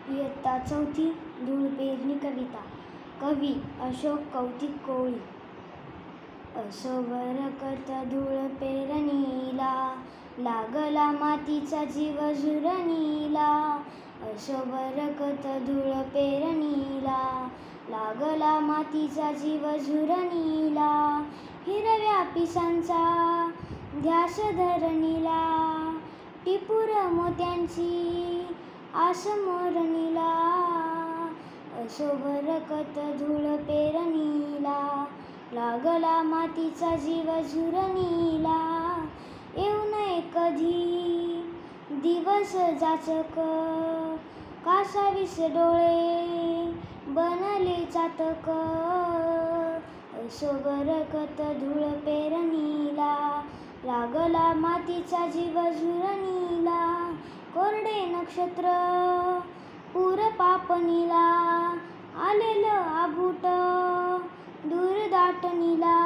इयत्ता चौथी. धूळ पेरणी कविता. कवी अशोक कौतिक कोळी. असो बरकत धूळ पेरणीला, लागला मातीचा जीव झुरणीला. असो बरकत धूळ पेरणीला, लागला मातीचा जीव झुरणीला. हिरव्या पिसांचा ध्यास धरणीला, टिपूर मोत्यांची आस मोरणीला. असो बरकत धूळ पेरणीला, लागला मातीचा जीव झुरणीला. येऊ नये कधी दिवस जाचक, कासावीस डोळे बनले चातक. असो बरकत धूळ पेरणीला, लागला मातीचा जीव झुरणीला. कोरडे नक्षत्र पूर पापणीला, आलेलं आबूट दूर दाटणीला.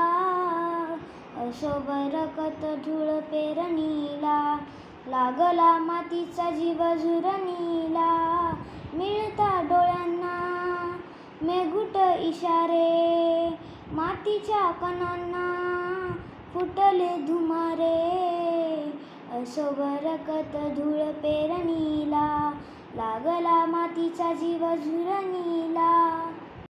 असो बरकत धूळ पेरणीला, लागला मातीचा जीव झुरणीला. मिळता डोळ्यांना मेघूट इशारे, मातीच्या कणांना फुटले धुमारे. असो बरकत धूळ पेरणीला, लागला मातीचा जीव झुरणीला.